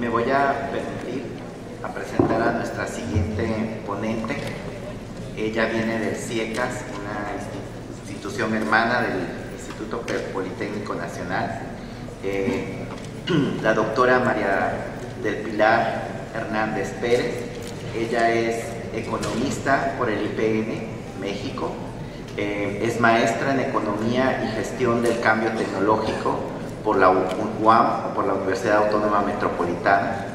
me voy a permitir a presentar a nuestra siguiente ponente. Ella viene del CIECAS, una institución hermana del Instituto Politécnico Nacional. La doctora María del Pilar Hernández Pérez. Ella es economista por el IPN México, es maestra en Economía y Gestión del Cambio Tecnológico por la UAM, por la Universidad Autónoma Metropolitana,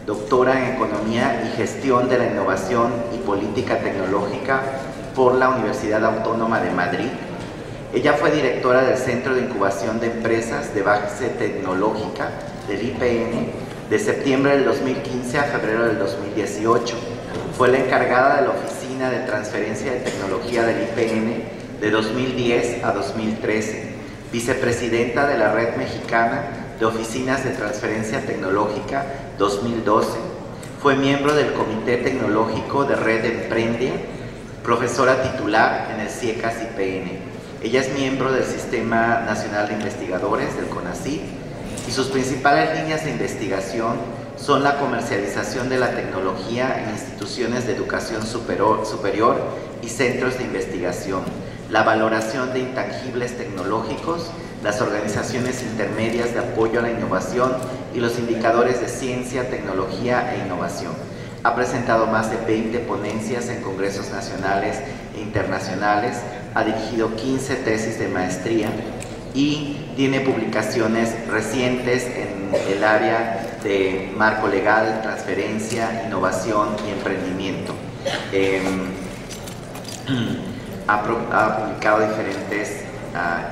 doctora en Economía y Gestión de la Innovación y Política Tecnológica por la Universidad Autónoma de Madrid. Ella fue directora del Centro de Incubación de Empresas de Base Tecnológica del IPN de septiembre del 2015 a febrero del 2018. Fue la encargada de la Oficina de Transferencia de Tecnología del IPN de 2010 a 2013, vicepresidenta de la Red Mexicana de Oficinas de Transferencia Tecnológica 2012. Fue miembro del Comité Tecnológico de Red Emprendia, profesora titular en el CIECAS IPN. Ella es miembro del Sistema Nacional de Investigadores, del CONACYT, y sus principales líneas de investigación son la comercialización de la tecnología en instituciones de educación superior y centros de investigación, la valoración de intangibles tecnológicos, las organizaciones intermedias de apoyo a la innovación y los indicadores de ciencia, tecnología e innovación. Ha presentado más de 20 ponencias en congresos nacionales e internacionales, ha dirigido 15 tesis de maestría y tiene publicaciones recientes en el área de marco legal, transferencia, innovación y emprendimiento. Ha publicado diferentes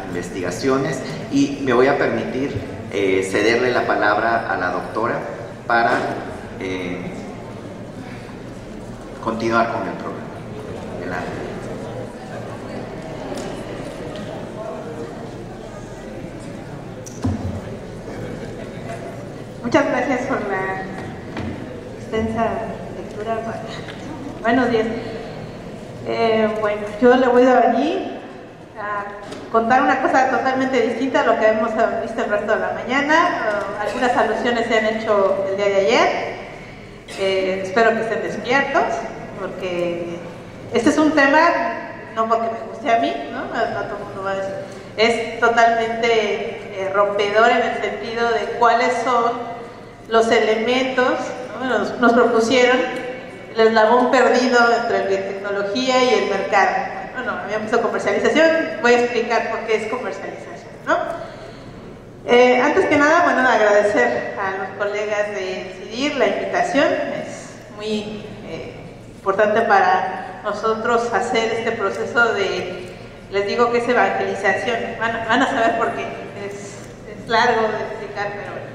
investigaciones y me voy a permitir cederle la palabra a la doctora para continuar con el programa. Adelante. Muchas gracias por la extensa lectura. Buenos días. Bueno, yo le voy a allí a contar una cosa totalmente distinta a lo que hemos visto el resto de la mañana. Algunas alusiones se han hecho el día de ayer. Espero que estén despiertos, porque este es un tema, no porque me guste a mí, ¿no? No todo el mundo va a decir. Es totalmente rompedor en el sentido de cuáles son los elementos, ¿no? Nos propusieron el eslabón perdido entre la biotecnología y el mercado. Bueno, habíamos visto comercialización, voy a explicar por qué es comercialización, ¿no? Antes que nada, bueno, agradecer a los colegas de CIDIR la invitación. Es muy importante para nosotros hacer este proceso de, les digo que es evangelización. Van a saber por qué, es largo de explicar, pero bueno.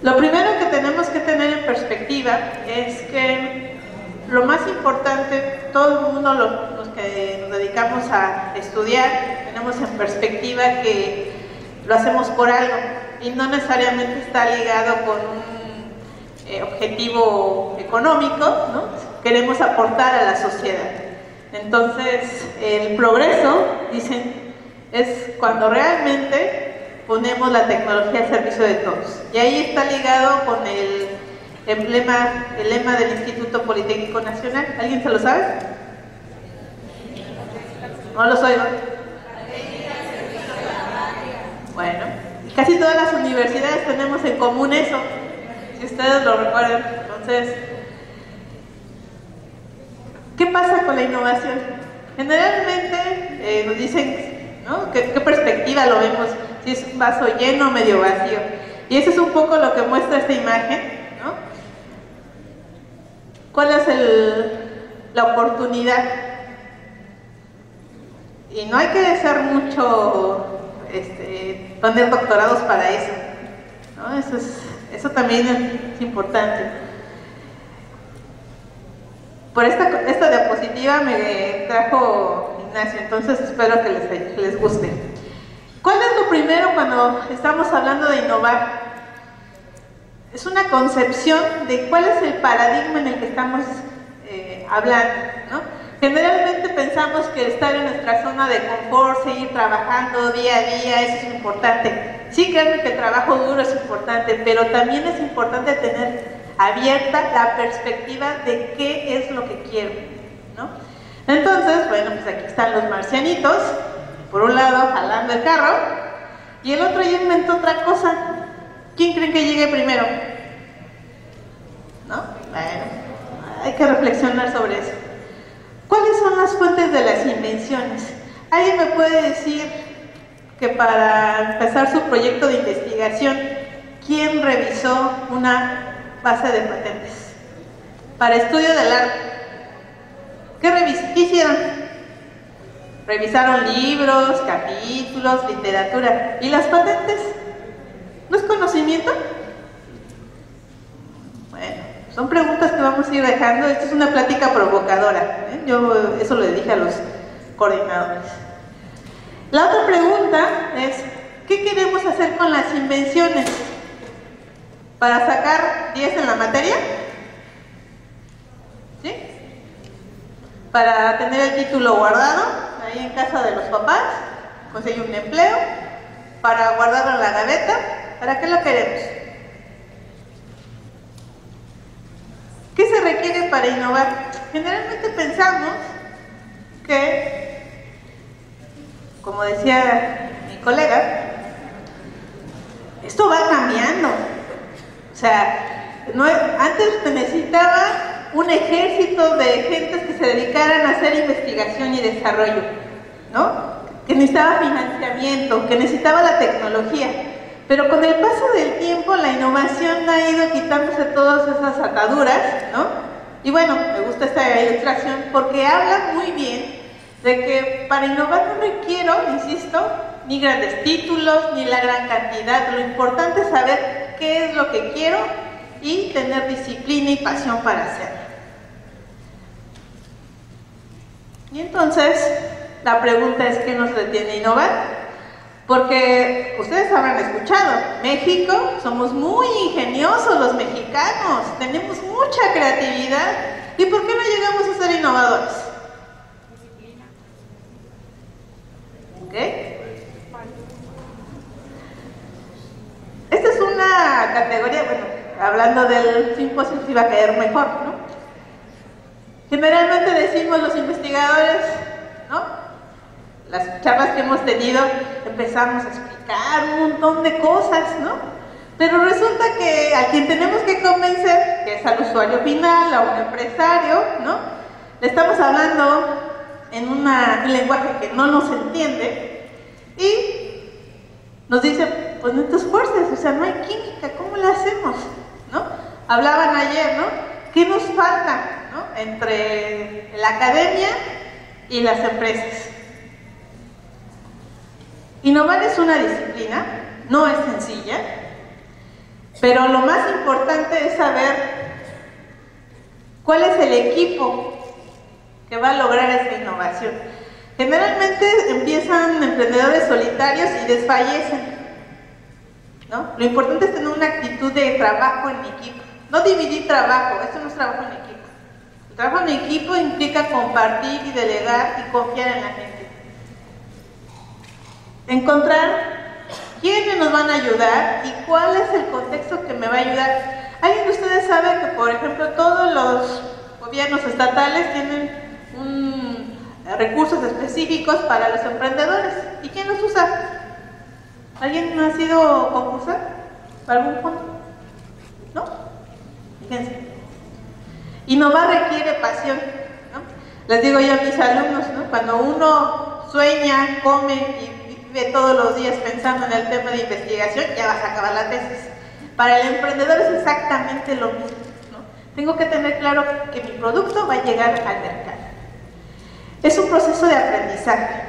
Lo primero que tenemos que tener en perspectiva es que lo más importante, todo el mundo, los que nos dedicamos a estudiar, tenemos en perspectiva que lo hacemos por algo y no necesariamente está ligado con un objetivo económico, ¿no? Queremos aportar a la sociedad. Entonces, el progreso, dicen, es cuando realmente ponemos la tecnología al servicio de todos. Y ahí está ligado con el lema del Instituto Politécnico Nacional. ¿Alguien se lo sabe? No los oigo. Bueno, casi todas las universidades tenemos en común eso, si ustedes lo recuerdan. Entonces, ¿qué pasa con la innovación? Generalmente nos dicen, ¿no? ¿Qué perspectiva lo vemos? Si es un vaso lleno o medio vacío. Y eso es un poco lo que muestra esta imagen, ¿no? ¿Cuál es la oportunidad? Y no hay que ser mucho, poner doctorados para eso, ¿no? Eso también es importante. Por esta diapositiva me trajo Ignacio, entonces espero que les guste. ¿Cuál es lo primero cuando estamos hablando de innovar? Es una concepción de cuál es el paradigma en el que estamos hablando, ¿no? Generalmente pensamos que estar en nuestra zona de confort, seguir trabajando día a día, eso es importante. Sí, créanme que el trabajo duro es importante, pero también es importante tener abierta la perspectiva de qué es lo que quiero, ¿no? Entonces, bueno, pues aquí están los marcianitos, por un lado jalando el carro, y el otro ya inventó otra cosa. ¿Quién creen que llegue primero? ¿No? Bueno, hay que reflexionar sobre eso. ¿Cuáles son las fuentes de las invenciones? ¿Alguien me puede decir que para empezar su proyecto de investigación, quién revisó una base de patentes? Para estudio del arte, ¿qué hicieron? Revisaron libros, capítulos, literatura. ¿Y las patentes? ¿No es conocimiento? Bueno, son preguntas que vamos a ir dejando. Esta es una plática provocadora, ¿eh? Yo eso le dije a los coordinadores. La otra pregunta es, ¿qué queremos hacer con las invenciones? ¿Para sacar 10 en la materia? ¿Sí? ¿Para tener el título guardado ahí en casa de los papás? ¿Conseguir un empleo? ¿Para guardarlo en la gaveta? ¿Para qué lo queremos? ¿Qué se requiere para innovar? Generalmente pensamos que, como decía mi colega, esto va cambiando. O sea, antes se necesitaba un ejército de gentes que se dedicaran a hacer investigación y desarrollo, ¿no? Que necesitaba financiamiento, que necesitaba la tecnología. Pero con el paso del tiempo, la innovación ha ido quitándose todas esas ataduras, ¿no? Y bueno, me gusta esta ilustración porque habla muy bien de que para innovar no requiero, insisto, ni grandes títulos, ni la gran cantidad. Lo importante es saber qué es lo que quiero y tener disciplina y pasión para hacerlo. Y entonces, la pregunta es, ¿qué nos detiene a innovar? Porque ustedes habrán escuchado, México, somos muy ingeniosos los mexicanos, tenemos mucha creatividad. ¿Y por qué no llegamos a ser innovadores? Disciplina. ¿Ok? Esta es una categoría, bueno, hablando del simposio se iba a caer mejor, ¿no? Generalmente decimos los investigadores, ¿no? Las charlas que hemos tenido empezamos a explicar un montón de cosas, ¿no? Pero resulta que a quien tenemos que convencer, que es al usuario final, a un empresario, ¿no? Le estamos hablando en un lenguaje que no nos entiende y nos dice, pues no te esfuerces, o sea, no hay química, ¿cómo la hacemos? ¿No? Hablaban ayer, ¿no? ¿Qué nos falta, ¿no? Entre la academia y las empresas. Innovar es una disciplina, no es sencilla, pero lo más importante es saber cuál es el equipo que va a lograr esa innovación. Generalmente empiezan emprendedores solitarios y desfallecen, ¿no? Lo importante es tener una actitud de trabajo en equipo, no dividir trabajo, esto no es trabajo en equipo. El trabajo en equipo implica compartir y delegar y confiar en la gente. Encontrar quiénes nos van a ayudar y cuál es el contexto que me va a ayudar. ¿Alguien de ustedes sabe que, por ejemplo, todos los gobiernos estatales tienen recursos específicos para los emprendedores? ¿Y quién los usa? ¿Alguien ha sido concursar para algún fondo? ¿No? Fíjense. Innovar requiere pasión, ¿no? Les digo yo a mis alumnos, ¿no? Cuando uno sueña, come y vive todos los días pensando en el tema de investigación, ya vas a acabar la tesis. Para el emprendedor es exactamente lo mismo, ¿no? Tengo que tener claro que mi producto va a llegar al mercado. Es un proceso de aprendizaje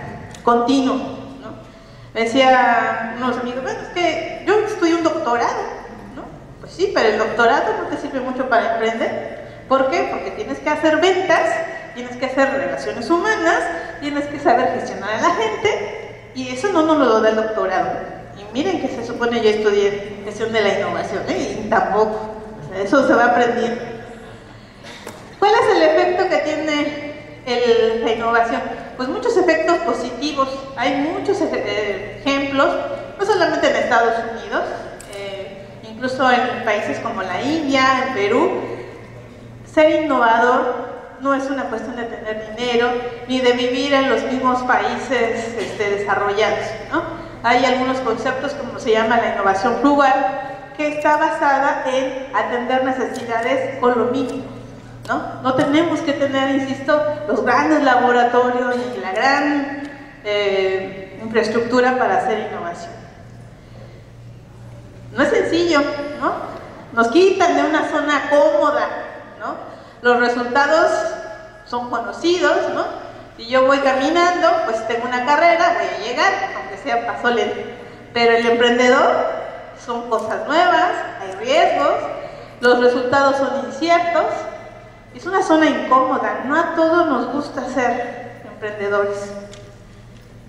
continuo, ¿no? Me decía unos amigos, bueno, es que yo estudié un doctorado, ¿no? Pues sí, pero el doctorado no te sirve mucho para emprender. ¿Por qué? Porque tienes que hacer ventas, tienes que hacer relaciones humanas, tienes que saber gestionar a la gente. Y eso no nos lo da el doctorado. Y miren que se supone yo estudié gestión de la innovación, ¿eh? Y tampoco. O sea, eso se va aprendiendo. ¿Cuál es el efecto que tiene la innovación? Pues muchos efectos positivos. Hay muchos ejemplos. No solamente en Estados Unidos, incluso en países como la India, en Perú. Ser innovador no es una cuestión de tener dinero ni de vivir en los mismos países desarrollados, ¿no? Hay algunos conceptos, como se llama la innovación frugal, que está basada en atender necesidades con lo mínimo, ¿no? No tenemos que tener, insisto, los grandes laboratorios ni la gran infraestructura para hacer innovación. No es sencillo, ¿no? Nos quitan de una zona cómoda, ¿no? Los resultados son conocidos, ¿no? Si yo voy caminando, pues tengo una carrera, voy a llegar, aunque sea paso lento. Pero el emprendedor son cosas nuevas, hay riesgos, los resultados son inciertos, es una zona incómoda, no a todos nos gusta ser emprendedores.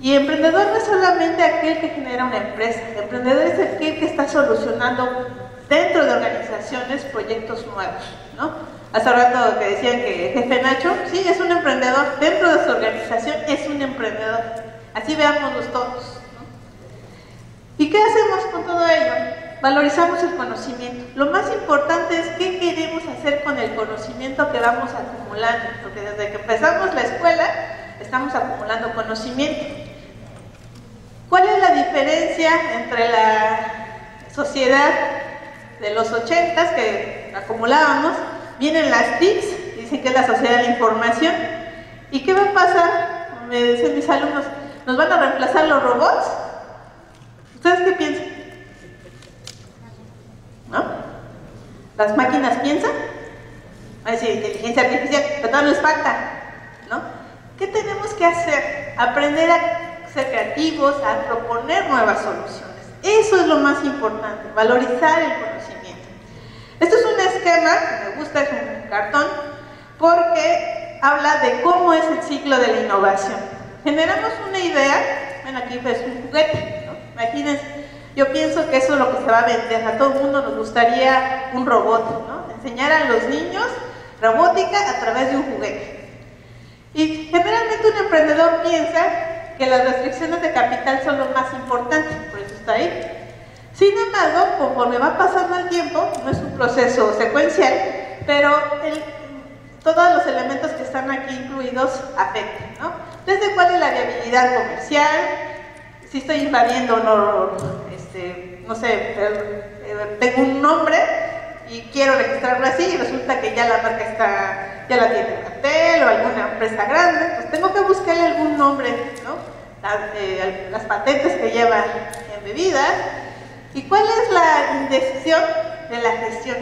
Y emprendedor no es solamente aquel que genera una empresa, el emprendedor es aquel que está solucionando dentro de organizaciones proyectos nuevos, ¿no? Hace rato que decían que el jefe Nacho, sí, es un emprendedor, dentro de su organización es un emprendedor, así veámoslos todos, ¿no? ¿Y qué hacemos con todo ello? Valorizamos el conocimiento. Lo más importante es qué queremos hacer con el conocimiento que vamos acumulando, porque desde que empezamos la escuela estamos acumulando conocimiento. ¿Cuál es la diferencia entre la sociedad de los 80s que acumulábamos? Vienen las TICs, dicen que es la sociedad de la información. ¿Y qué va a pasar? Me dicen mis alumnos, ¿nos van a reemplazar los robots? ¿Ustedes qué piensan? ¿No? ¿Las máquinas piensan? Va a decir inteligencia artificial, pero todavía les falta, ¿no? ¿Qué tenemos que hacer? Aprender a ser creativos, a proponer nuevas soluciones. Eso es lo más importante, valorizar el conocimiento. Esto es un esquema que me gusta, es un cartón, porque habla de cómo es el ciclo de la innovación. Generamos una idea, bueno, aquí es un juguete, ¿no? Imagínense, yo pienso que eso es lo que se va a vender. A todo el mundo nos gustaría un robot, ¿no? Enseñar a los niños robótica a través de un juguete. Y generalmente un emprendedor piensa que las restricciones de capital son lo más importante, por eso está ahí. Sin embargo, conforme va pasando el tiempo, no es un proceso secuencial, pero todos los elementos que están aquí incluidos afectan, ¿no? Desde cuál es la viabilidad comercial, si estoy invadiendo o no, no sé, tengo un nombre y quiero registrarlo así y resulta que ya la marca ya la tiene Mattel o alguna empresa grande, pues tengo que buscarle algún nombre, ¿no? Las patentes que llevan embebidas. ¿Y cuál es la indecisión de la gestión?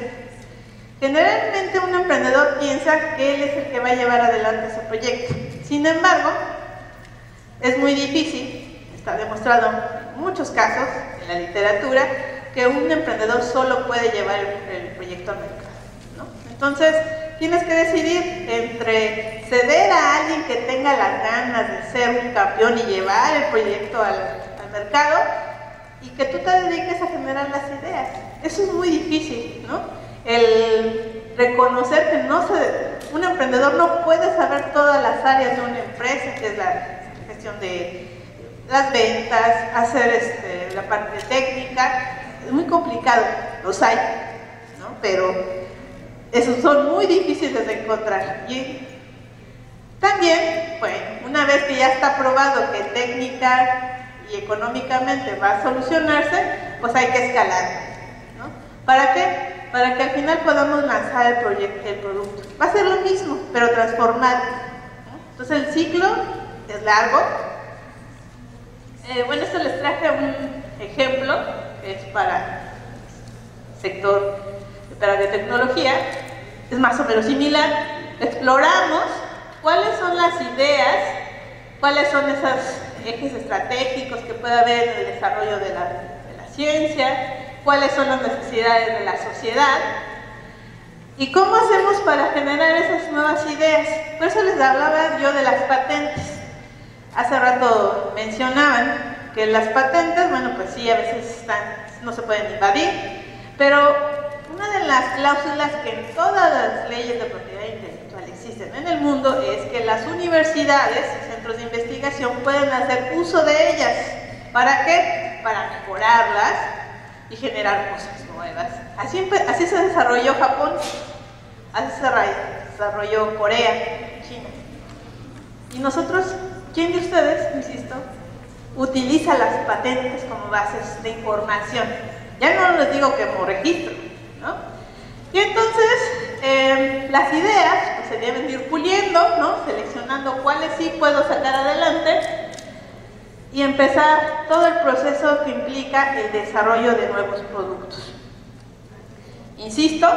Generalmente un emprendedor piensa que él es el que va a llevar adelante ese proyecto. Sin embargo, es muy difícil, está demostrado en muchos casos en la literatura, que un emprendedor solo puede llevar el proyecto al mercado, ¿no? Entonces, tienes que decidir entre ceder a alguien que tenga las ganas de ser un campeón y llevar el proyecto al mercado, y que tú te dediques a generar las ideas. Eso es muy difícil, ¿no? El reconocer que un emprendedor no puede saber todas las áreas de una empresa, que es la gestión de las ventas, hacer la parte técnica, es muy complicado, los hay, ¿no? Pero esos son muy difíciles de encontrar. Y también, bueno, una vez que ya está probado que técnica y económicamente va a solucionarse, pues hay que escalar, ¿no? ¿Para qué? Para que al final podamos lanzar el producto. Va a ser lo mismo, pero transformado, ¿no? Entonces el ciclo es largo. Bueno, esto les traje un ejemplo, que es para el sector de tecnología, es más o menos similar. Exploramos cuáles son las ideas, cuáles son esos ejes estratégicos que puede haber en el desarrollo de la ciencia, cuáles son las necesidades de la sociedad y cómo hacemos para generar esas nuevas ideas. Por eso les hablaba yo de las patentes. Hace rato mencionaban que las patentes, bueno, pues sí, a veces no se pueden invadir, pero una de las cláusulas que en todas las leyes de propiedad intelectual existen en el mundo es que las universidades y centros de investigación pueden hacer uso de ellas. ¿Para qué? para mejorarlas y generar cosas nuevas. Así se desarrolló Japón, así se desarrolló Corea, China. Y nosotros, ¿quién de ustedes, insisto, utiliza las patentes como bases de información? Ya no les digo que como registro, ¿no? Y entonces las ideas pues, se deben ir puliendo, ¿no? Seleccionando cuáles sí puedo sacar adelante y empezar todo el proceso que implica el desarrollo de nuevos productos. Insisto,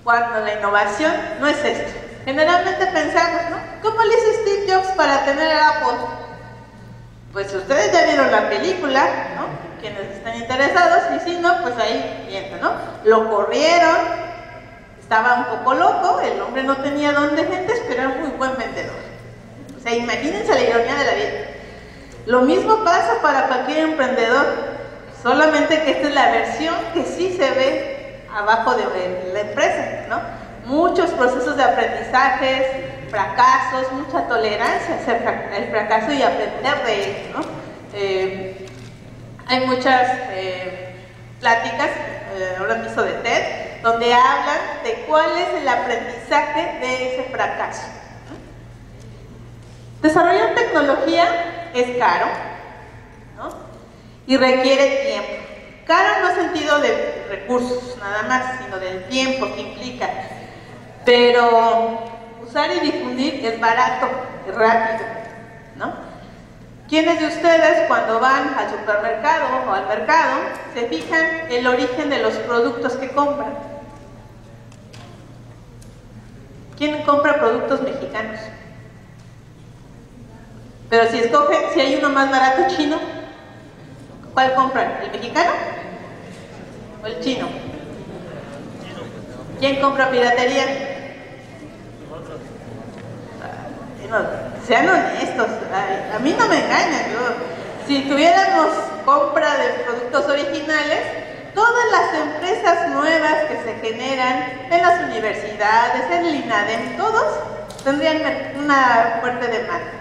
cuando la innovación no es esto. Generalmente pensamos, ¿no? ¿Cómo le hizo Steve Jobs para tener el Apple? Pues ustedes ya vieron la película, ¿no? Quienes están interesados, y si no, pues ahí mienten, ¿no? Lo corrieron, estaba un poco loco, el hombre no tenía don de gentes, pero era muy buen vendedor. O sea, imagínense la ironía de la vida. Lo mismo pasa para cualquier emprendedor, solamente que esta es la versión que sí se ve abajo de la empresa, ¿no? Muchos procesos de aprendizajes, fracasos, mucha tolerancia hacia el fracaso y aprender de él, ¿no? Hay muchas pláticas, ahora mismo de TED, donde hablan de cuál es el aprendizaje de ese fracaso. Desarrollar tecnología es caro, ¿no? Y requiere tiempo. Caro no en sentido de recursos nada más, sino del tiempo que implica. Pero usar y difundir es barato y rápido, ¿no? ¿Quiénes de ustedes cuando van al supermercado o al mercado se fijan el origen de los productos que compran? ¿Quién compra productos mexicanos? Pero si hay uno más barato chino, ¿cuál compran? ¿El mexicano o el chino? ¿Quién compra piratería? No, sean honestos, a mí no me engañan. Si tuviéramos compra de productos originales, todas las empresas nuevas que se generan en las universidades, en el INADEM, todos tendrían una fuerte demanda.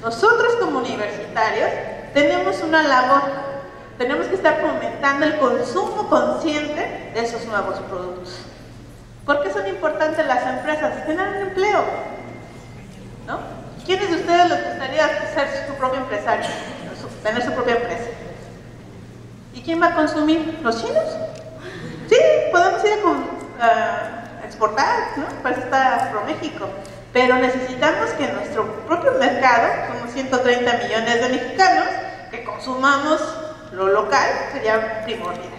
Nosotros como universitarios tenemos una labor, tenemos que estar fomentando el consumo consciente de esos nuevos productos. ¿Por qué son importantes las empresas? Generan empleo, ¿no? ¿Quiénes de ustedes les gustaría ser su propio empresario, tener su propia empresa? ¿Y quién va a consumir? ¿Los chinos? Sí, podemos ir a exportar, ¿no? Para eso está ProMéxico. Pero necesitamos que en nuestro propio mercado, somos 130 millones de mexicanos, que consumamos lo local, sería primordial,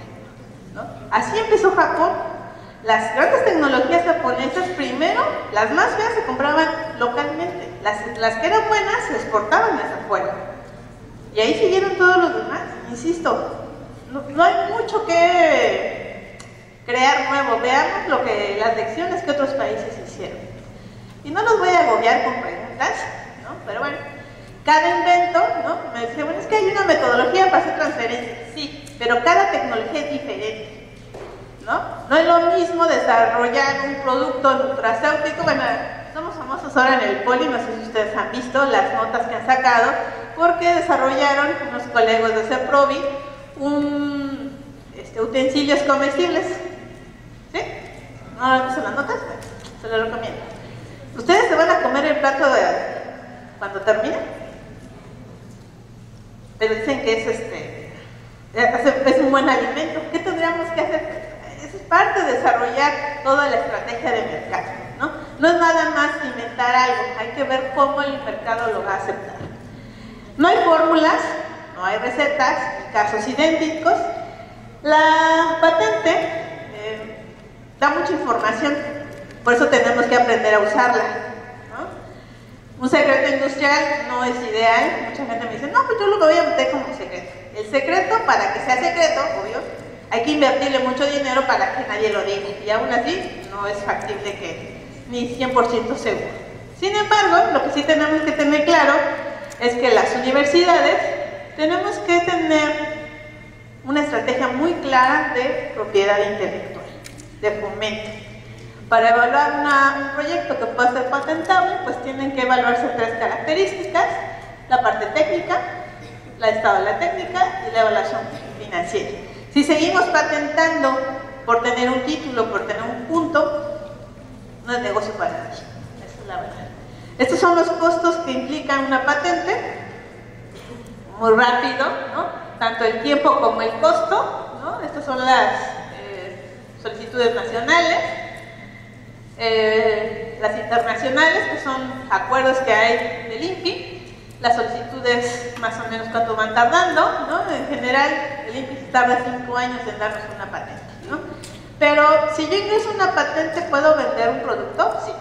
¿no? Así empezó Japón. Las grandes tecnologías japonesas, primero, las más feas se compraban localmente. Las que eran buenas se exportaban hacia afuera. Y ahí siguieron todos los demás. Insisto, no hay mucho que crear nuevo. Veamos las lecciones que otros países hicieron. Y no los voy a agobiar con preguntas, ¿no? Pero bueno, cada invento, ¿no? Me dice, bueno, es que hay una metodología para hacer transferencias. Sí, pero cada tecnología es diferente, ¿no? No es lo mismo desarrollar un producto nutracéutico. Bueno, somos famosos ahora en el Poli, no sé si ustedes han visto las notas que han sacado, porque desarrollaron unos colegas de CEPROVI utensilios comestibles. ¿Sí? ¿No han visto las notas? Se lo recomiendo. ¿Ustedes se van a comer el plato cuando termine? Pero dicen que es un buen alimento. ¿Qué tendríamos que hacer? Eso es parte de desarrollar toda la estrategia de mercado, ¿no? No es nada más inventar algo, hay que ver cómo el mercado lo va a aceptar. No hay fórmulas, no hay recetas, casos idénticos. La patente da mucha información, por eso tenemos que aprender a usarla, ¿no? Un secreto industrial no es ideal. Mucha gente me dice, no, pues yo lo voy a meter como secreto. El secreto, para que sea secreto, obvio, hay que invertirle mucho dinero para que nadie lo diga, y aún así no es factible ni 100% seguro. Sin embargo, lo que sí tenemos que tener claro es que las universidades tenemos que tener una estrategia muy clara de propiedad intelectual, de fomento. Para evaluar un proyecto que pueda ser patentable, pues tienen que evaluarse 3 características: la parte técnica, el estado de la técnica y la evaluación financiera. Si seguimos patentando por tener un título, por tener un punto, no es negocio para nadie. Esa es la verdad. Estos son los costos que implican una patente, muy rápido, ¿no? Tanto el tiempo como el costo, ¿no? Estas son las solicitudes nacionales, las internacionales, que son acuerdos que hay del INPI, las solicitudes más o menos cuánto van tardando, ¿no? En general, el INPI tarda 5 años en darnos una patente, ¿no? Pero si yo ingreso una patente, ¿puedo vender un producto? Sí.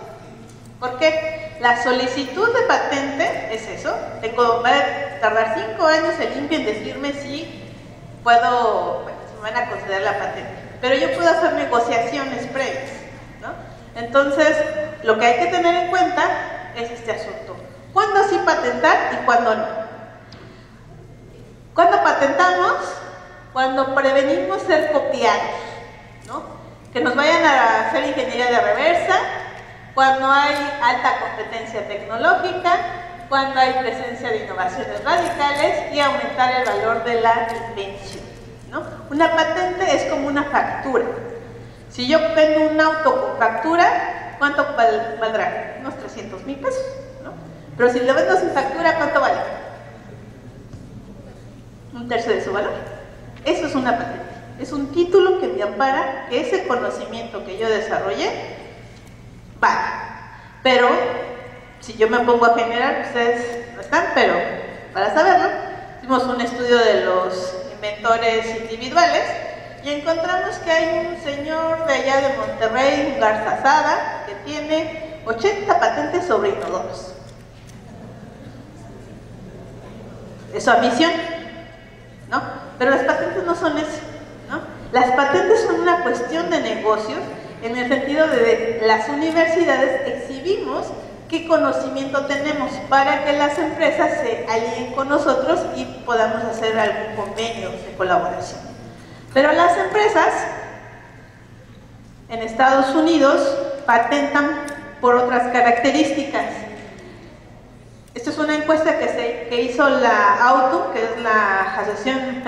¿Por qué? La solicitud de patente es eso, va a tardar 5 años el INPI en decirme si puedo, bueno, si me van a conceder la patente. Pero yo puedo hacer negociaciones previas, ¿no? Entonces, lo que hay que tener en cuenta es este asunto. ¿Cuándo sí patentar y cuándo no? ¿Cuándo patentamos? Cuando prevenimos ser copiados, ¿no? Que nos vayan a hacer ingeniería de reversa, cuando hay alta competencia tecnológica, cuando hay presencia de innovaciones radicales y aumentar el valor de la invención, ¿no? Una patente es como una factura. Si yo vendo un auto con factura, ¿cuánto valdrá? Unos 300,000 pesos, ¿no? Pero si lo vendo sin factura, ¿cuánto vale? Un tercio de su valor. Eso es una patente. Es un título que me ampara que ese conocimiento que yo desarrollé vale. Pero si yo me pongo a generar, ustedes no están, pero para saberlo, hicimos un estudio de los inventores individuales y encontramos que hay un señor de allá de Monterrey, Garza Sada, que tiene 80 patentes sobre inodoros. Es su ambición, ¿no? Pero las patentes no son eso, ¿no? Las patentes son una cuestión de negocios en el sentido de las universidades exhibimos qué conocimiento tenemos para que las empresas se alineen con nosotros y podamos hacer algún convenio de colaboración. Pero las empresas en Estados Unidos patentan por otras características. Esta es una encuesta que hizo la AUTU, que es la Asociación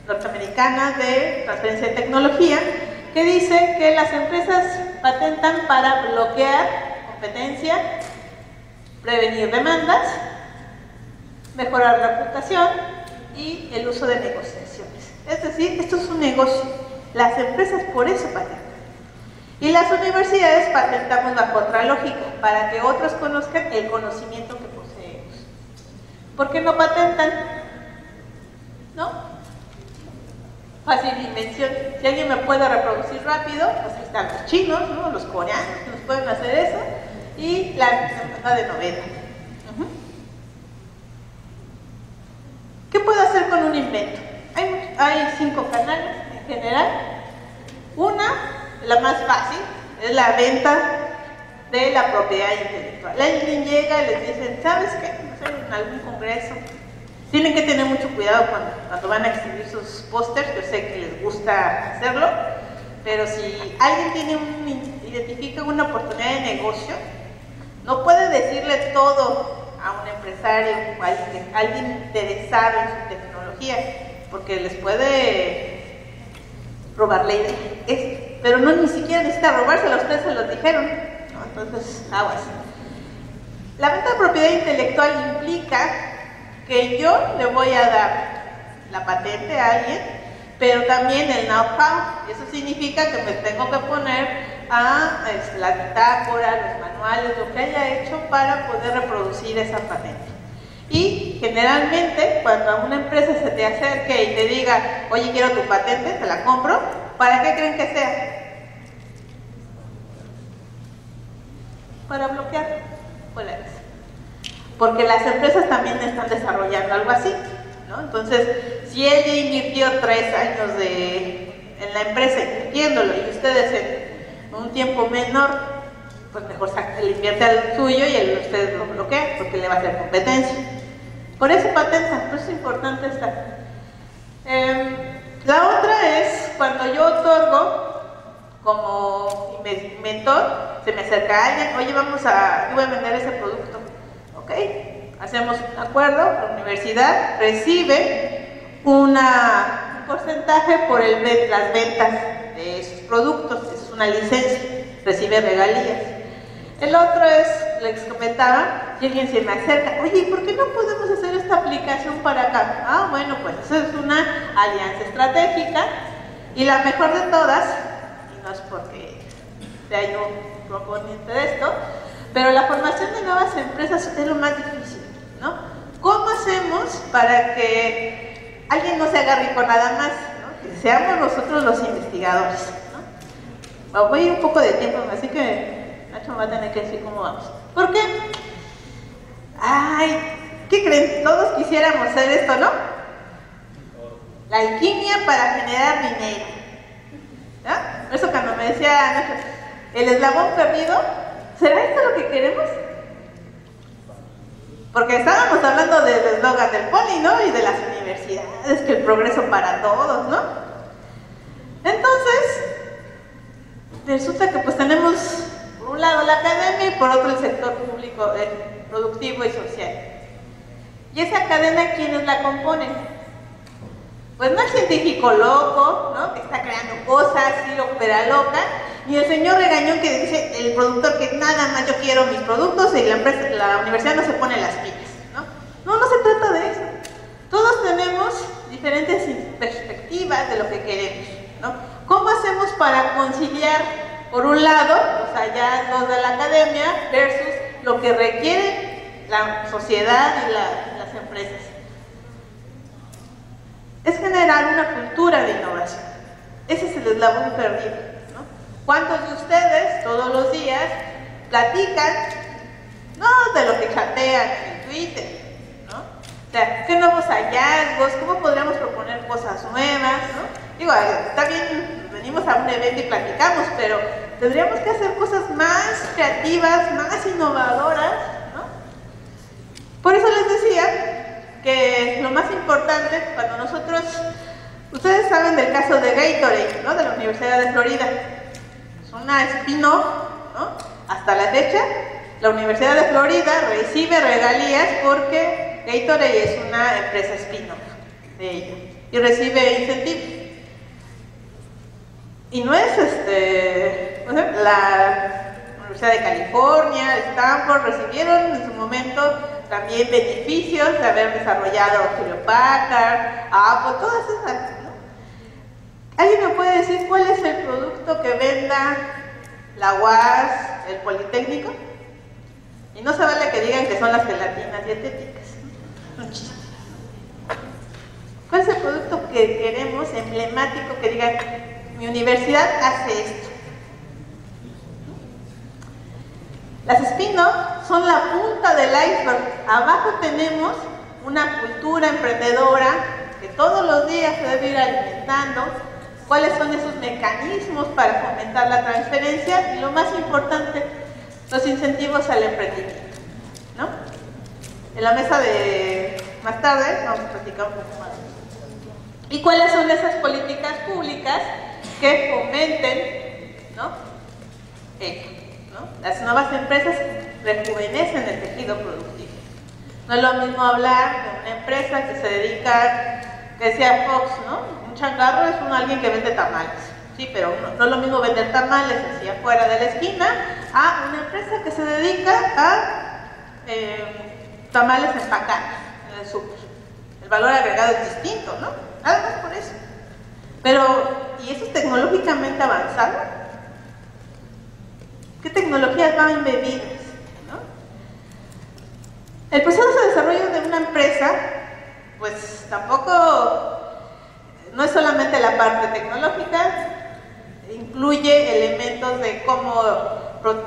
Norteamericana de Transferencia de Tecnología, que dice que las empresas patentan para bloquear competencia, prevenir demandas, mejorar reputación y el uso de negociaciones. Es decir, esto es un negocio. Las empresas por eso patentan. Y las universidades patentamos bajo otra lógica, para que otros conozcan el conocimiento que poseemos. ¿Por qué no patentan? ¿No? Fácil invención. Si alguien me puede reproducir rápido, pues ahí están los chinos, ¿no? Los coreanos que nos pueden hacer eso, y la enfermedad de novela. ¿Qué puedo hacer con un invento? Hay 5 canales en general. Una, la más fácil, es la venta de la propiedad intelectual. Alguien llega y les dice, ¿sabes qué? No sé, en algún congreso. Tienen que tener mucho cuidado cuando van a exhibir sus pósters. Yo sé que les gusta hacerlo, pero si alguien identifica una oportunidad de negocio, no puede decirle todo a un empresario o a alguien interesado en su tecnología, porque les puede robar la idea. Pero no ni siquiera necesita robársela, ustedes se los dijeron, ¿no? Entonces, aguas. La venta de propiedad intelectual implica que yo le voy a dar la patente a alguien, pero también el know-how. Eso significa que me tengo que poner a la bitácora, los manuales, lo que haya hecho para poder reproducir esa patente. Y generalmente, cuando a una empresa se te acerque y te diga, oye, quiero tu patente, te la compro, ¿para qué creen que sea? Para bloquear polares. Porque las empresas también están desarrollando algo así, ¿no? Entonces, si él ya invirtió 3 años en la empresa invirtiéndolo y ustedes en un tiempo menor, pues mejor le invierte al suyo y ustedes lo bloquean porque le va a hacer competencia. Por eso patentan, por eso es importante estar. La otra es cuando yo otorgo como inventor, se me acerca alguien, oye, yo voy a vender ese producto, ¿ok? hacemos un acuerdo, la universidad recibe un porcentaje por las ventas de esos productos, es una licencia, recibe regalías. El otro es, les comentaba, si alguien se me acerca, oye, ¿por qué no podemos hacer esta aplicación para acá? Ah, bueno, pues eso es una alianza estratégica y la mejor de todas, y no es porque sea yo proponente de esto, pero la formación de nuevas empresas es lo más difícil, ¿no? ¿Cómo hacemos para que alguien no se haga rico nada más, ¿no? Que seamos nosotros los investigadores, ¿no? Voy a ir un poco de tiempo, así que Nacho me va a tener que decir cómo vamos. ¿Por qué? Ay, ¿qué creen? Todos quisiéramos hacer esto, ¿no? La alquimia para generar dinero. ¿Ya? Por eso cuando me decía Nacho, el eslabón perdido, ¿será esto lo que queremos? Porque estábamos hablando del eslogan del Poli, ¿no? Y de las universidades, que el progreso para todos, ¿no? Entonces, resulta que pues tenemos por un lado la academia y por otro el sector público, productivo y social. ¿Y esa cadena quiénes la componen? Pues no el científico loco, ¿no? Que está creando cosas y opera loca, ni el señor regañón que dice el productor que nada más yo quiero mis productos y la universidad no se pone las pilas, ¿no? No, no se trata de eso. Todos tenemos diferentes perspectivas de lo que queremos, ¿no? ¿Cómo hacemos para conciliar, por un lado, los hallazgos de la academia versus lo que requiere la sociedad y las empresas? Es generar una cultura de innovación. Ese es el eslabón perdido, ¿no? ¿Cuántos de ustedes todos los días platican, no de lo que chatean en Twitter, ¿no? O sea, ¿qué nuevos hallazgos? ¿Cómo podríamos proponer cosas nuevas, ¿no? Digo, está bien, venimos a un evento y platicamos, pero tendríamos que hacer cosas más creativas, más innovadoras, ¿no? Por eso les decía que lo más importante cuando nosotros, ustedes saben del caso de Gatorade, ¿no? De la Universidad de Florida, es una spin-off, ¿no? Hasta la fecha, la Universidad de Florida recibe regalías porque Gatorade es una empresa spin-off de ella y recibe incentivos. Y no es la Universidad de California, Stanford recibieron en su momento también beneficios de haber desarrollado Hewlett Packard, Apple, todas esas, ¿no? ¿Alguien me puede decir cuál es el producto que venda la UAS, el Politécnico? Y no se vale que digan que son las gelatinas dietéticas. ¿Cuál es el producto que queremos, emblemático, que digan, mi universidad hace esto? Las spin-off son la punta del iceberg. Abajo tenemos una cultura emprendedora que todos los días se debe ir alimentando. ¿Cuáles son esos mecanismos para fomentar la transferencia? Y lo más importante, los incentivos al emprendimiento, ¿no? En la mesa de más tarde vamos a platicar un poco más. ¿Y cuáles son esas políticas públicas que fomenten, ¿no? Las nuevas empresas rejuvenecen el tejido productivo. No es lo mismo hablar de una empresa que se dedica, que decía Fox, ¿no? Un changarro es alguien que vende tamales, sí, pero no es lo mismo vender tamales así afuera de la esquina a una empresa que se dedica a tamales empacados en el súper. El valor agregado es distinto, ¿no? Nada más por eso. Pero, ¿y eso es tecnológicamente avanzado? ¿Qué tecnologías van embebidas, ¿no? El proceso de desarrollo de una empresa, pues tampoco, no es solamente la parte tecnológica, incluye elementos de cómo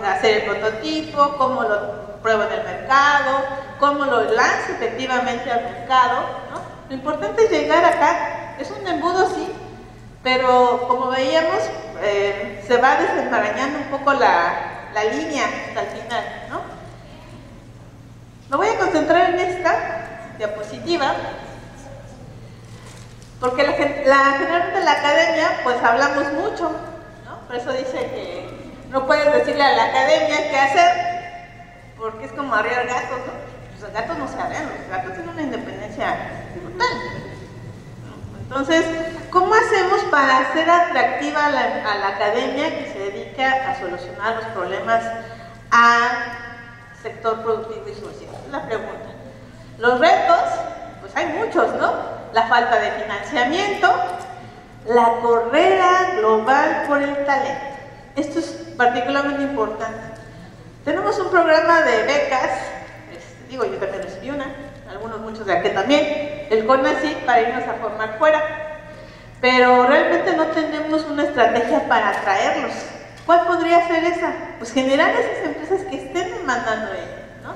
hacer el prototipo, cómo lo prueba en el mercado, cómo lo lanza efectivamente al mercado, ¿no? Lo importante es llegar acá, es un embudo sí, pero como veíamos, se va desenmarañando un poco la línea hasta el final, ¿no? Me voy a concentrar en esta diapositiva, porque generalmente en la academia, pues hablamos mucho, ¿no? Por eso dice que no puedes decirle a la academia qué hacer, porque es como arriar gatos, ¿no? los gatos no se arrean, los gatos tienen una independencia brutal. Entonces, ¿cómo hacemos para hacer atractiva a la academia que se dedica a solucionar los problemas al sector productivo y social? Es la pregunta. Los retos, pues hay muchos, ¿no? La falta de financiamiento, la carrera global por el talento. Esto es particularmente importante. Tenemos un programa de becas, yo también recibí una, muchos de aquí también, el CONACYT, para irnos a formar fuera, pero realmente no tenemos una estrategia para atraerlos. ¿Cuál podría ser esa? Pues generar esas empresas que estén demandando ellos, ¿no?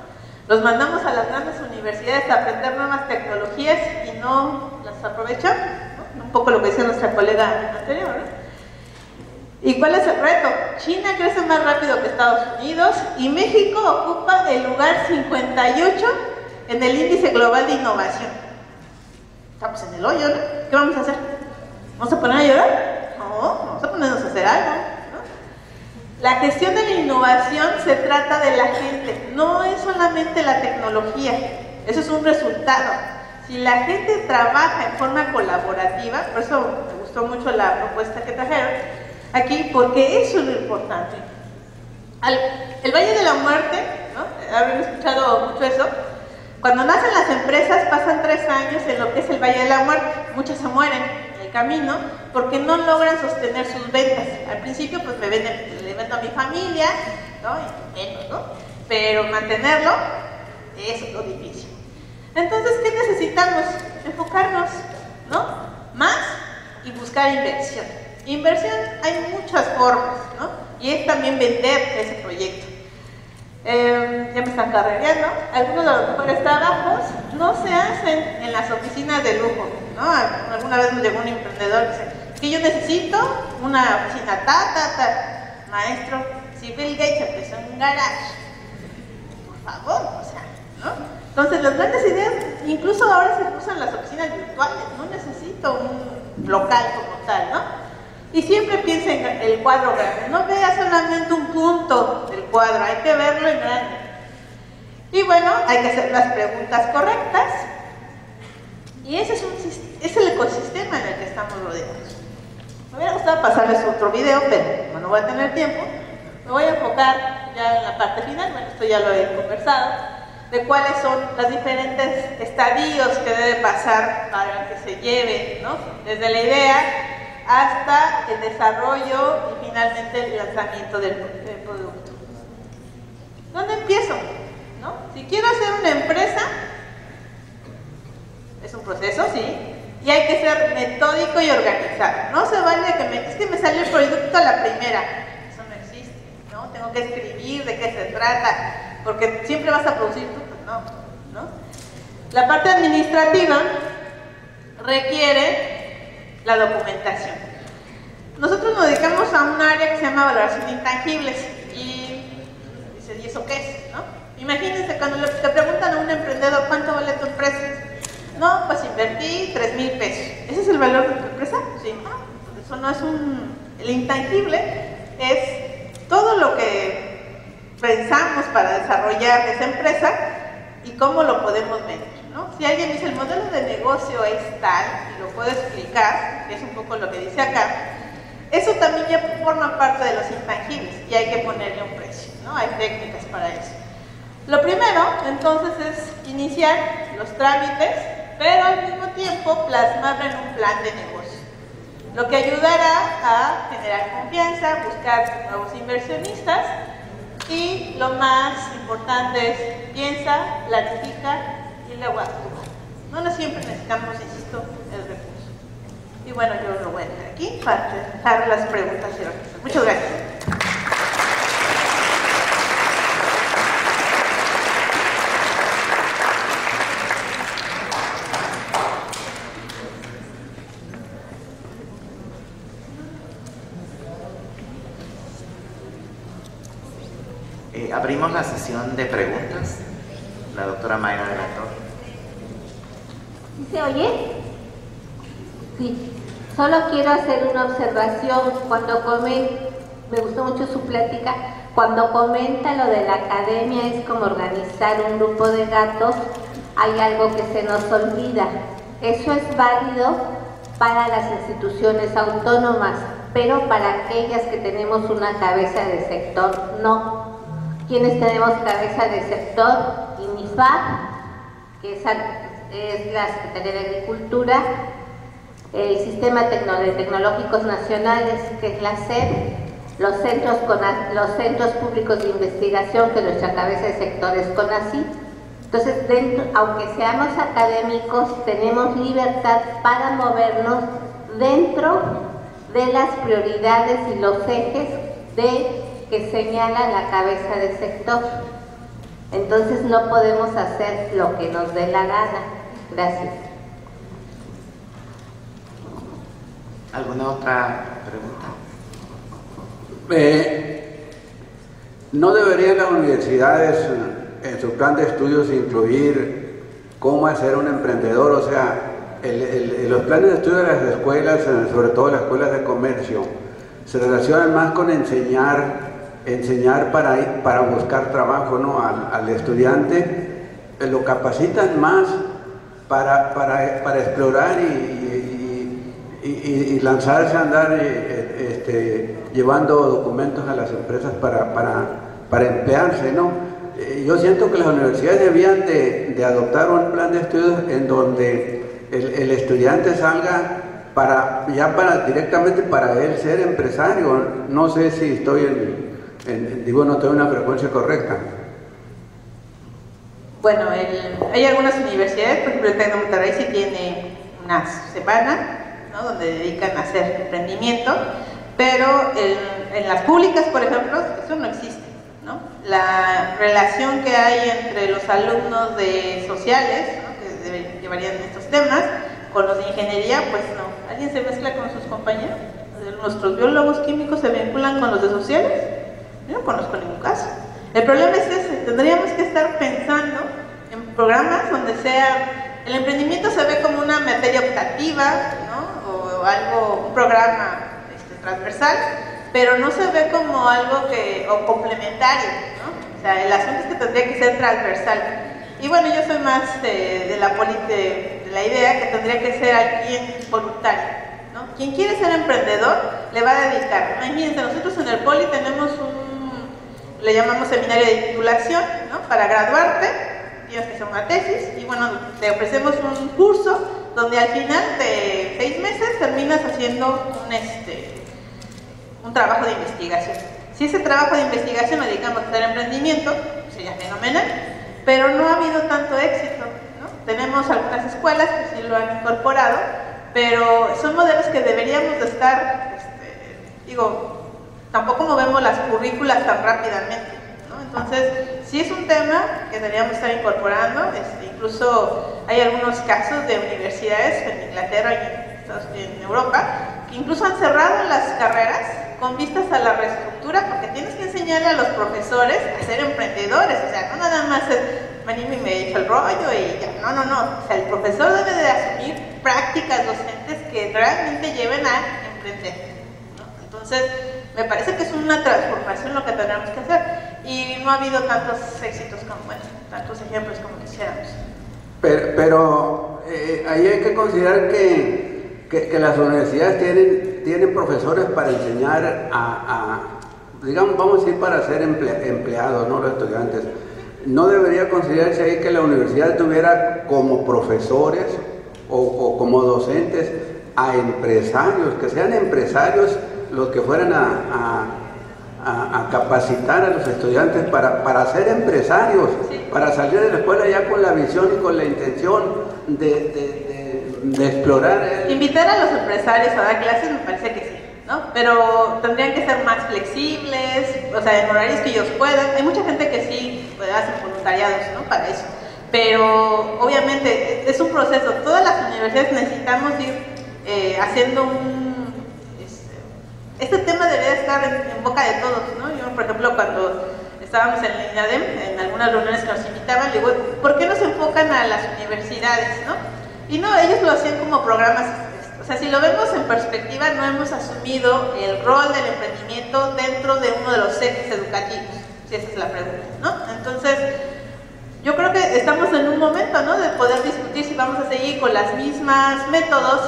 Los mandamos a las grandes universidades a aprender nuevas tecnologías y no las aprovechamos, ¿no? Un poco lo que decía nuestra colega anterior, ¿no? ¿Y cuál es el reto? China crece más rápido que Estados Unidos y México ocupa el lugar 58 en el índice global de innovación. Estamos en el hoyo, ¿no? ¿Qué vamos a hacer? ¿Vamos a poner a llorar? No, vamos a ponernos a hacer algo, ¿no? La gestión de la innovación se trata de la gente, no es solamente la tecnología, eso es un resultado. Si la gente trabaja en forma colaborativa, por eso me gustó mucho la propuesta que trajeron aquí, porque eso es lo importante. El Valle de la Muerte, ¿no? Habrán escuchado mucho eso. Cuando nacen las empresas pasan 3 años en lo que es el Valle de la Muerte. Muchas se mueren en el camino porque no logran sostener sus ventas. Al principio pues le vendo a mi familia, ¿no? Y menos, ¿no? Pero mantenerlo es lo difícil. Entonces, ¿qué necesitamos? Enfocarnos, ¿no? Más y buscar inversión. Inversión hay muchas formas, ¿no? Y es también vender ese proyecto. Ya me están carrereando. Algunos de los mejores trabajos no se hacen en las oficinas de lujo, ¿no? Alguna vez me llegó un emprendedor y dice que yo necesito una oficina maestro, si Bill Gates empezó en un garage, por favor, o sea, ¿no? Entonces las grandes ideas, incluso ahora se usan las oficinas virtuales, no necesito un local como tal, ¿no? Y siempre piensa en el cuadro grande, no vea solamente un punto del cuadro, hay que verlo en grande. Y bueno, hay que hacer las preguntas correctas. Y ese es el ecosistema en el que estamos rodeados. Me hubiera gustado pasarles otro video, pero como no voy a tener tiempo, me voy a enfocar ya en la parte final, bueno, esto ya lo he conversado, de cuáles son los diferentes estadios que debe pasar para que se lleve, ¿no? Desde la idea hasta el desarrollo y finalmente el lanzamiento del producto. ¿Dónde empiezo? ¿No? Si quiero hacer una empresa, es un proceso, sí, y hay que ser metódico y organizado. No se vale que es que me sale el producto a la primera. Eso no existe, ¿no? Tengo que escribir de qué se trata, porque siempre vas a producir tú, pues no. La parte administrativa requiere la documentación. Nosotros nos dedicamos a un área que se llama valoración de intangibles y dice, ¿y eso qué es? ¿No? Imagínense cuando te preguntan a un emprendedor ¿cuánto vale tu empresa? No, pues invertí 3,000 pesos. ¿Ese es el valor de tu empresa? Sí. Eso no es el intangible, es todo lo que pensamos para desarrollar esa empresa y cómo lo podemos vender, ¿no? Si alguien dice el modelo de negocio es tal y lo puedo explicar, que es un poco lo que dice acá, eso también ya forma parte de los intangibles y hay que ponerle un precio, ¿no? Hay técnicas para eso. Lo primero, entonces, es iniciar los trámites, pero al mismo tiempo plasmarlo en un plan de negocio, lo que ayudará a generar confianza, buscar nuevos inversionistas y lo más importante es piensa, planifica y luego actúa. No siempre necesitamos, insisto, el recurso. Y bueno, yo lo voy a dejar aquí para dejar las preguntas y respuestas. Muchas gracias. Abrimos la sesión de preguntas. La doctora Mayra de la Torre. ¿Se oye? Sí. Solo quiero hacer una observación. Cuando me gustó mucho su plática, Cuando comenta lo de la academia es como organizar un grupo de gatos, hay algo que se nos olvida. Eso es válido para las instituciones autónomas, pero para aquellas que tenemos una cabeza de sector, no. ¿Quiénes tenemos cabeza de sector? INIFAD, que es la Secretaría de Agricultura, el Sistema de Tecnológicos Nacionales, que es la SED, los centros públicos de investigación, que nuestra cabeza de sector es CONACYT. Entonces, aunque seamos académicos, tenemos libertad para movernos dentro de las prioridades y los ejes que señala la cabeza de sector. Entonces no podemos hacer lo que nos dé la gana. Gracias. ¿Alguna otra pregunta? ¿No deberían las universidades en su plan de estudios incluir cómo hacer un emprendedor? O sea, los planes de estudio de las escuelas, sobre todo las escuelas de comercio, se relacionan más con enseñar para buscar trabajo, ¿no? Al estudiante lo capacitan más para explorar y lanzarse a andar llevando documentos a las empresas para emplearse, ¿no? Yo siento que las universidades debían de adoptar un plan de estudios en donde el estudiante salga directamente para él ser empresario. No sé si estoy no tengo una frecuencia correcta. Bueno, hay algunas universidades, por ejemplo el TEC de Monterrey sí tiene una semana, ¿no?, donde dedican a hacer emprendimiento, pero en las públicas, por ejemplo, eso no existe, ¿no? La relación que hay entre los alumnos de sociales, ¿no?, que llevarían estos temas, con los de ingeniería, pues no. ¿Alguien se mezcla con sus compañeros? ¿Nuestros biólogos químicos se vinculan con los de sociales? Yo no conozco ningún caso. El problema es ese, tendríamos que estar pensando en programas donde el emprendimiento se ve como una materia optativa, ¿no?, o un programa transversal, pero no se ve como algo o complementario, ¿no? O sea, el asunto es que tendría que ser transversal. Y bueno, yo soy más de la idea que tendría que ser alguien voluntario, ¿no? Quien quiere ser emprendedor le va a dedicar. Imagínense, nosotros en el Poli tenemos le llamamos seminario de titulación, ¿no?, para graduarte, tienes que hacer una tesis, y bueno, te ofrecemos un curso donde al final de 6 meses terminas haciendo un trabajo de investigación. Si ese trabajo de investigación lo dedicamos a hacer emprendimiento, sería fenomenal, pero no ha habido tanto éxito, ¿no? Tenemos algunas escuelas que sí lo han incorporado, pero son modelos que deberíamos de estar, tampoco movemos las currículas tan rápidamente, ¿no? Entonces, sí es un tema que deberíamos estar incorporando. Incluso hay algunos casos de universidades en Inglaterra y en Europa que incluso han cerrado las carreras con vistas a la reestructura, porque tienes que enseñarle a los profesores a ser emprendedores. O sea, no nada más es venir y me echo el rollo y ya, no. O sea, el profesor debe de asumir prácticas docentes que realmente lleven a emprender, ¿no? Entonces, me parece que es una transformación lo que tenemos que hacer, y no ha habido tantos éxitos tantos ejemplos como quisiéramos. Pero ahí hay que considerar que las universidades tienen profesores para enseñar digamos, vamos a decir, para ser empleados, no los estudiantes. ¿No debería considerarse ahí que la universidad tuviera como profesores o como docentes a empresarios, que sean empresarios los que fueran a capacitar a los estudiantes para ser empresarios, sí, para salir de la escuela ya con la visión y con la intención de explorar? Invitar a los empresarios a dar clases me parece que sí, ¿no? Pero tendrían que ser más flexibles, o sea, en horarios que ellos puedan. Hay mucha gente que sí hace voluntariados, ¿no?, para eso, pero obviamente es un proceso. Todas las universidades necesitamos ir haciendo este tema debería estar en boca de todos, ¿no? Yo, por ejemplo, cuando estábamos en la INADEM, en algunas reuniones que nos invitaban, le digo, ¿por qué no se enfocan a las universidades, no? Y no, ellos lo hacían como programas O sea, si lo vemos en perspectiva, no hemos asumido el rol del emprendimiento dentro de uno de los ejes educativos, si esa es la pregunta, ¿no? Entonces, yo creo que estamos en un momento, ¿no?, de poder discutir si vamos a seguir con las mismas métodos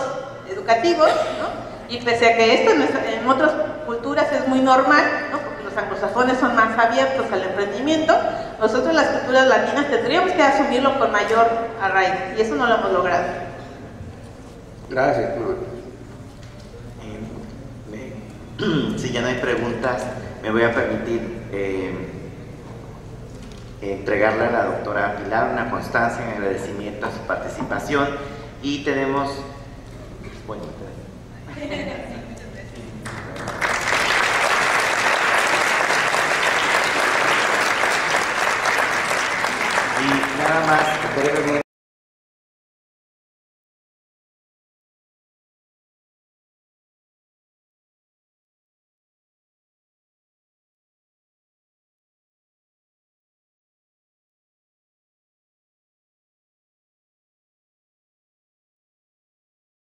educativos, ¿no? Y pese a que esto en otras culturas es muy normal, ¿no?, porque los anglosajones son más abiertos al emprendimiento, nosotros las culturas latinas tendríamos que asumirlo con mayor arraigo, y eso no lo hemos logrado. Gracias. Si ya no hay preguntas, me voy a permitir entregarle a la doctora Pilar una constancia en agradecimiento a su participación, y tenemos... Bueno, y nada más brevemente